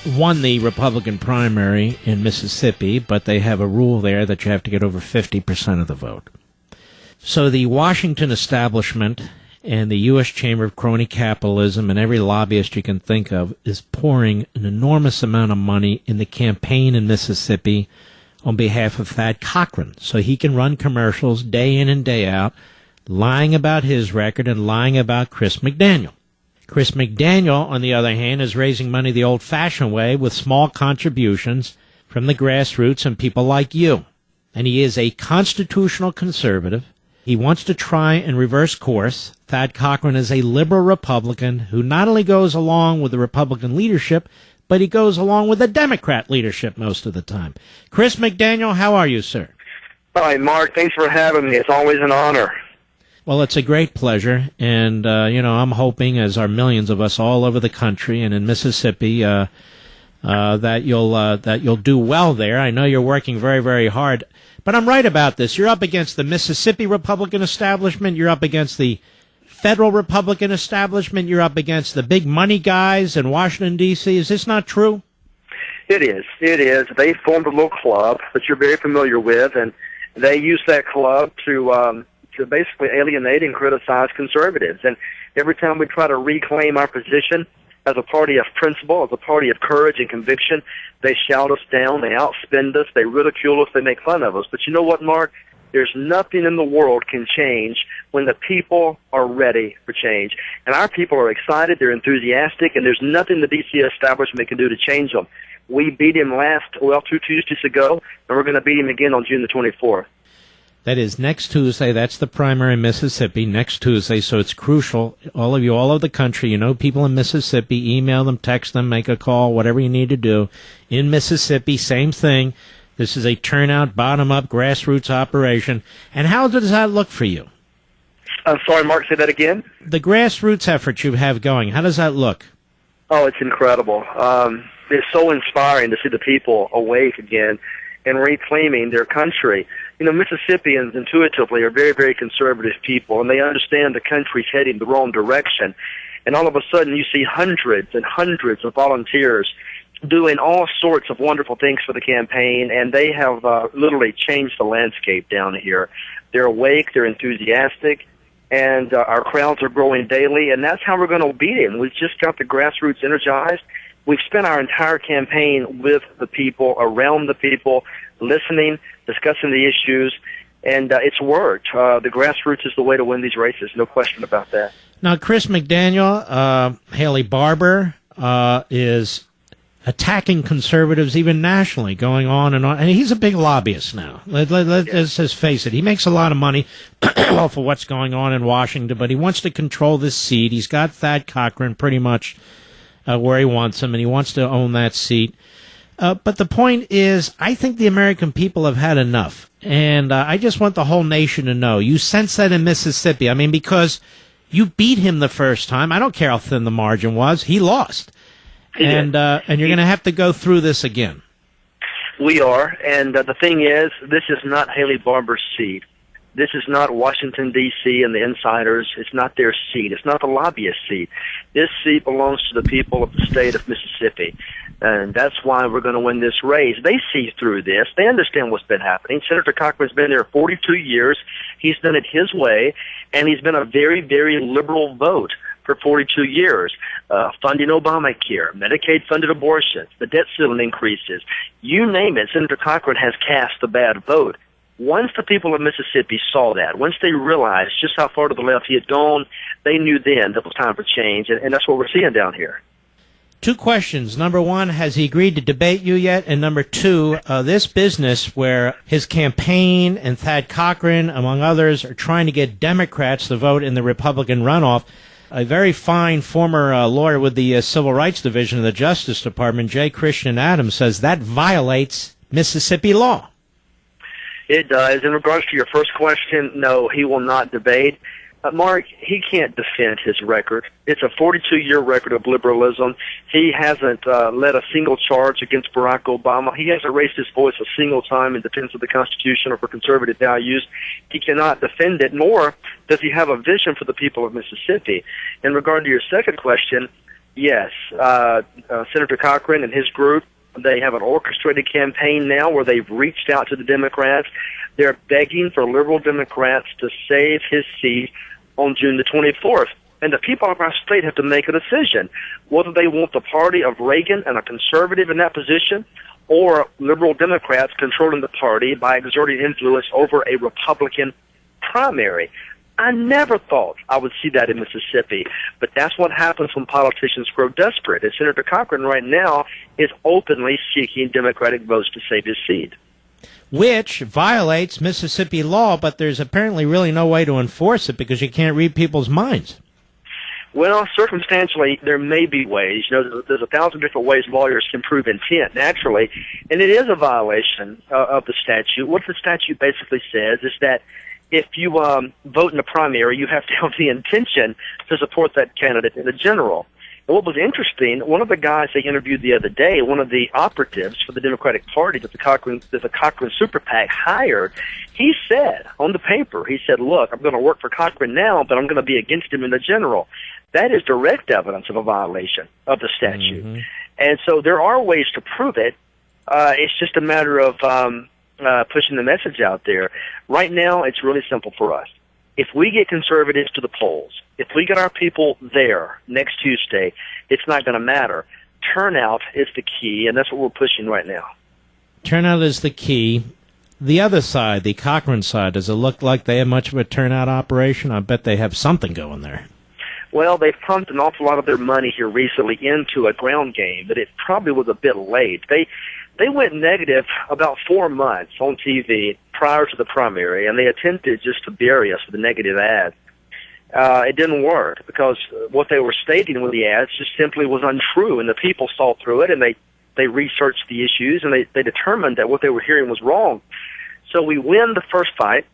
won the Republican primary in Mississippi, but they have a rule there that you have to get over 50% of the vote. So the Washington establishment and the U.S. Chamber of Crony Capitalism and every lobbyist you can think of is pouring an enormous amount of money in the campaign in Mississippi on behalf of Thad Cochran, so he can run commercials day in and day out, lying about his record and lying about Chris McDaniel. Chris McDaniel, on the other hand, is raising money the old-fashioned way with small contributions from the grassroots and people like you. And he is a constitutional conservative. He wants to try and reverse course. Thad Cochran is a liberal Republican who not only goes along with the Republican leadership, but he goes along with the Democrat leadership most of the time. Chris McDaniel, how are you, sir? Hi, Mark. Thanks for having me. It's always an honor. Well, it's a great pleasure, and, I'm hoping, as are millions of us all over the country and in Mississippi, that you'll do well there. I know you're working very, very hard. But I'm right about this. You're up against the Mississippi Republican establishment. You're up against the federal Republican establishment. You're up against the big money guys in Washington, D.C. Is this not true? It is. It is. They formed a little club that you're very familiar with, and they use that club to basically alienate and criticize conservatives. And every time we try to reclaim our position as a party of principle, as a party of courage and conviction, they shout us down, they outspend us, they ridicule us, they make fun of us. But you know what, Mark? There's nothing in the world can change when the people are ready for change. And our people are excited, they're enthusiastic, and there's nothing the D.C. establishment can do to change them. We beat him 2 Tuesdays ago, and we're going to beat him again on June the 24th. That is next Tuesday. That's the primary in Mississippi, next Tuesday. So it's crucial. All of you, all over the country, you know people in Mississippi, email them, text them, make a call, whatever you need to do. In Mississippi, same thing. This is a turnout, bottom-up, grassroots operation. And how does that look for you? I'm sorry, Mark, say that again? The grassroots effort you have going, how does that look? Oh, it's incredible. It's so inspiring to see the people awake again and reclaiming their country. You know, Mississippians intuitively are very, very conservative people, and they understand the country's heading the wrong direction. And all of a sudden, you see hundreds and hundreds of volunteers doing all sorts of wonderful things for the campaign, and they have literally changed the landscape down here. They're awake, they're enthusiastic, and our crowds are growing daily, and that's how we're going to beat him. We've just got the grassroots energized. We've spent our entire campaign with the people, around the people, listening, discussing the issues, and it's worked. The grassroots is the way to win these races, no question about that. Now, Chris McDaniel, Haley Barbour, is attacking conservatives even nationally, going on, and he's a big lobbyist now. Let's just face it. He makes a lot of money off of what's going on in Washington, but he wants to control this seat. He's got Thad Cochran pretty much where he wants him, and he wants to own that seat. But the point is, I think the American people have had enough, and I just want the whole nation to know. You sense that in Mississippi. I mean, because you beat him the first time. I don't care how thin the margin was. He lost. And you're going to have to go through this again. We are, and the thing is, this is not Haley Barbour's seat. This is not Washington, D.C. and the insiders. It's not their seat. It's not the lobbyist seat. This seat belongs to the people of the state of Mississippi, and that's why we're going to win this race. They see through this. They understand what's been happening. Senator Cochran's been there 42 years. He's done it his way, and he's been a very, very liberal vote for 42 years, funding Obamacare, Medicaid-funded abortions, the debt ceiling increases. You name it, Senator Cochran has cast the bad vote. Once the people of Mississippi saw that, once they realized just how far to the left he had gone, they knew then that it was time for change, and that's what we're seeing down here. Two questions. Number one, has he agreed to debate you yet? And number two, this business where his campaign and Thad Cochran, among others, are trying to get Democrats to vote in the Republican runoff. A very fine former lawyer with the Civil Rights Division of the Justice Department, J. Christian Adams, says that violates Mississippi law. It does. In regards to your first question, no, he will not debate. Mark, he can't defend his record. It's a 42-year record of liberalism. He hasn't led a single charge against Barack Obama. He hasn't raised his voice a single time in defense of the Constitution or for conservative values. He cannot defend it, nor does he have a vision for the people of Mississippi. In regard to your second question, Yes, Senator Cochran and his group, they have an orchestrated campaign now where they've reached out to the Democrats. They're begging for liberal Democrats to save his seat on June the 24th. And the people of our state have to make a decision whether they want the party of Reagan and a conservative in that position or liberal Democrats controlling the party by exerting influence over a Republican primary. I never thought I would see that in Mississippi, but that's what happens when politicians grow desperate. And Senator Cochran right now is openly seeking Democratic votes to save his seat. Which violates Mississippi law, but there's apparently really no way to enforce it because you can't read people's minds. Well, circumstantially, there may be ways. You know, there's 1,000 different ways lawyers can prove intent, naturally, and it is a violation of the statute. What the statute basically says is that if you vote in a primary, you have to have the intention to support that candidate in the general. And what was interesting, one of the guys they interviewed the other day, one of the operatives for the Democratic Party that the Cochran Super PAC hired, he said on the paper, he said, look, I'm going to work for Cochran now, but I'm going to be against him in the general. That is direct evidence of a violation of the statute. Mm-hmm. And so there are ways to prove it. It's just a matter of pushing the message out there. Right now, it's really simple for us. If we get conservatives to the polls, if we get our people there next Tuesday, it's not going to matter. Turnout is the key, and that's what we're pushing right now. Turnout is the key. The other side, the Cochran side, does it look like they have much of a turnout operation? I bet they have something going there. Well, they've pumped an awful lot of their money here recently into a ground game, but it probably was a bit late. They went negative about 4 months on TV prior to the primary, and they attempted just to bury us with a negative ad. It didn't work because what they were stating with the ads just simply was untrue, and the people saw through it, and they researched the issues, and they determined that what they were hearing was wrong. So we win the first fight,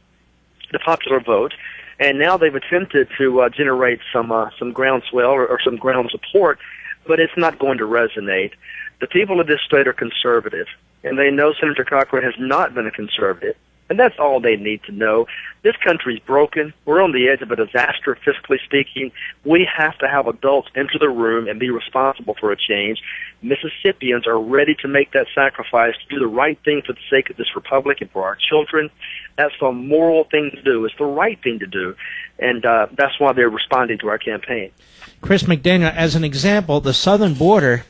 the popular vote, and now they've attempted to generate some groundswell or some ground support, but it's not going to resonate. The people of this state are conservative, and they know Senator Cochran has not been a conservative, and that's all they need to know. This country's broken. We're on the edge of a disaster, fiscally speaking. We have to have adults enter the room and be responsible for a change. Mississippians are ready to make that sacrifice to do the right thing for the sake of this republic and for our children. That's the moral thing to do. It's the right thing to do, and that's why they're responding to our campaign. Chris McDaniel, as an example, the southern border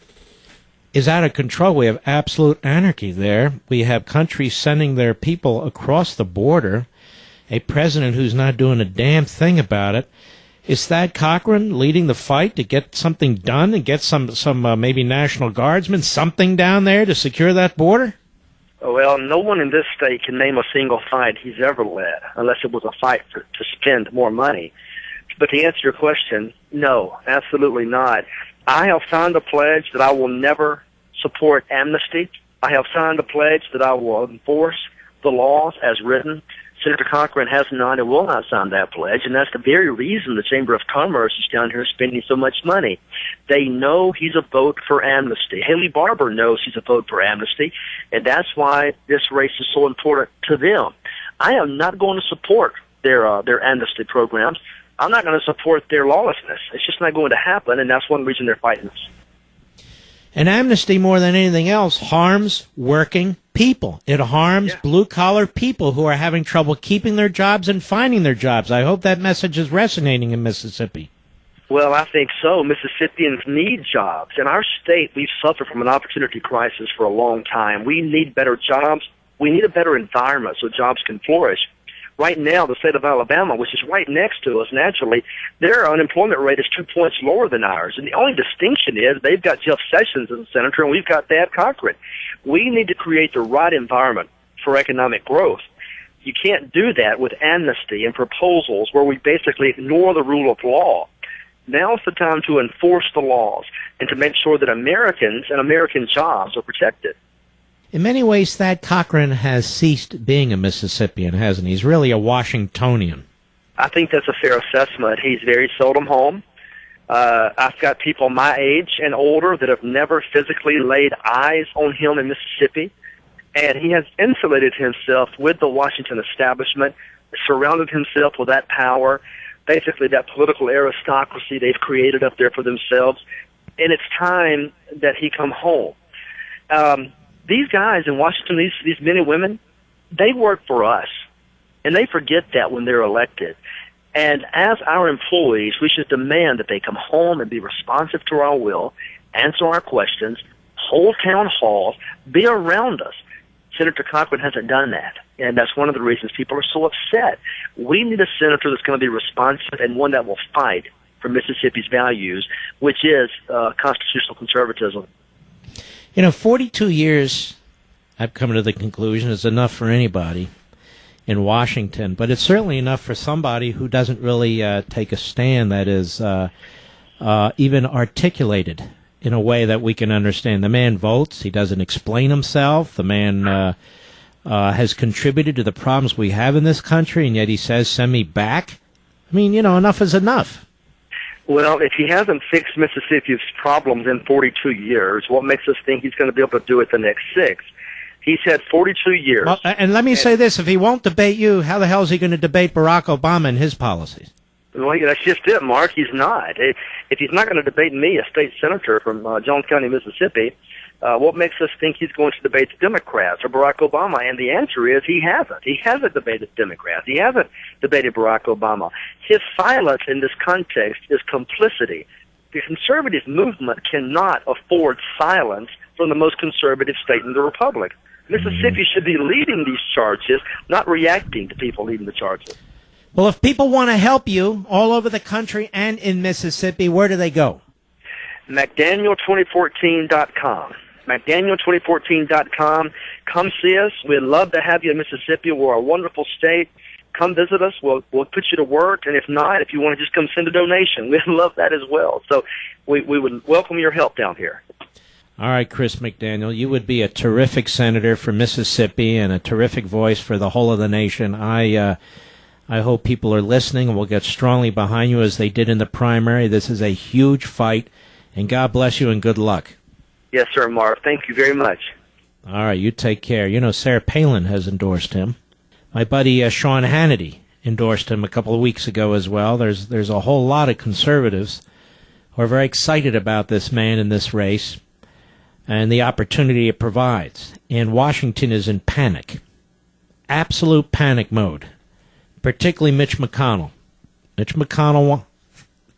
is out of control. We have absolute anarchy there. We have countries sending their people across the border, a president who's not doing a damn thing about it. Is Thad Cochran leading the fight to get something done and get some maybe National Guardsmen, something down there to secure that border? Well, no one in this state can name a single fight he's ever led, unless it was a fight to spend more money. But to answer your question, no, absolutely not. I have signed a pledge that I will never support amnesty. I have signed a pledge that I will enforce the laws as written. Senator Cochran has not and will not sign that pledge, and that's the very reason the Chamber of Commerce is down here spending so much money. They know he's a vote for amnesty. Haley Barbour knows he's a vote for amnesty, and that's why this race is so important to them. I am not going to support their amnesty programs. I'm not going to support their lawlessness. It's just not going to happen, and that's one reason they're fighting us. And amnesty, more than anything else, harms working people. It harms blue-collar people who are having trouble keeping their jobs and finding their jobs. I hope that message is resonating in Mississippi. Well, I think so. Mississippians need jobs. In our state, we've suffered from an opportunity crisis for a long time. We need better jobs. We need a better environment so jobs can flourish. Right now, the state of Alabama, which is right next to us naturally, their unemployment rate is 2 points lower than ours. And the only distinction is they've got Jeff Sessions as a senator and we've got Thad Cochran. We need to create the right environment for economic growth. You can't do that with amnesty and proposals where we basically ignore the rule of law. Now's the time to enforce the laws and to make sure that Americans and American jobs are protected. In many ways, Thad Cochran has ceased being a Mississippian, hasn't he? He's really a Washingtonian. I think that's a fair assessment. He's very seldom home. I've got people my age and older that have never physically laid eyes on him in Mississippi, and he has insulated himself with the Washington establishment, surrounded himself with that power, basically that political aristocracy they've created up there for themselves. and it's time that he come home. These guys in Washington, these men and women, they work for us, and they forget that when they're elected. And as our employees, we should demand that they come home and be responsive to our will, answer our questions, hold town halls, be around us. Senator Cochran hasn't done that, and that's one of the reasons people are so upset. We need a senator that's going to be responsive and one that will fight for Mississippi's values, which is constitutional conservatism. 42 years, I've come to the conclusion, is enough for anybody in Washington, but it's certainly enough for somebody who doesn't really take a stand that is even articulated in a way that we can understand. The man votes. He doesn't explain himself. The man has contributed to the problems we have in this country, and yet he says, send me back. I mean, enough is enough. Well, if he hasn't fixed Mississippi's problems in 42 years, what makes us think he's going to be able to do it the next 6? He's had 42 years. Well, and let me say this. If he won't debate you, how the hell is he going to debate Barack Obama and his policies? Well, that's just it, Mark. He's not. If he's not going to debate me, a state senator from Jones County, Mississippi, what makes us think he's going to debate the Democrats or Barack Obama? And the answer is he hasn't. He hasn't debated Democrats. He hasn't debated Barack Obama. His silence in this context is complicity. The conservative movement cannot afford silence from the most conservative state in the republic. Mississippi should be leading these charges, not reacting to people leading the charges. Well, if people want to help you all over the country and in Mississippi, where do they go? McDaniel2014.com. McDaniel2014.com. Come see us. We'd love to have you in Mississippi. We're a wonderful state. Come visit us. We'll put you to work. And if not, if you want to just come send a donation, we'd love that as well. So we would welcome your help down here. All right, Chris McDaniel, you would be a terrific senator for Mississippi and a terrific voice for the whole of the nation. I hope people are listening and will get strongly behind you as they did in the primary. This is a huge fight, and God bless you and good luck. Yes, sir, Mark. Thank you very much. All right, you take care. Sarah Palin has endorsed him. My buddy Sean Hannity endorsed him a couple of weeks ago as well. There's a whole lot of conservatives who are very excited about this man in this race and the opportunity it provides. And Washington is in panic, absolute panic mode, particularly Mitch McConnell. Mitch McConnell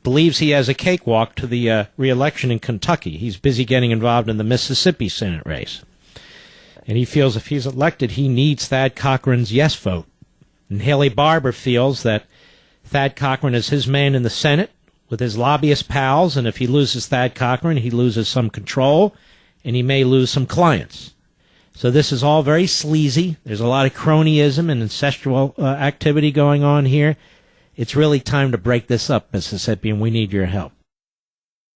believes he has a cakewalk to the re-election in Kentucky. He's busy getting involved in the Mississippi Senate race. And he feels if he's elected, he needs Thad Cochran's yes vote. And Haley Barbour feels that Thad Cochran is his man in the Senate with his lobbyist pals, and if he loses Thad Cochran, he loses some control, and he may lose some clients. So this is all very sleazy. There's a lot of cronyism and incestual activity going on here. It's really time to break this up, Mississippi, and we need your help.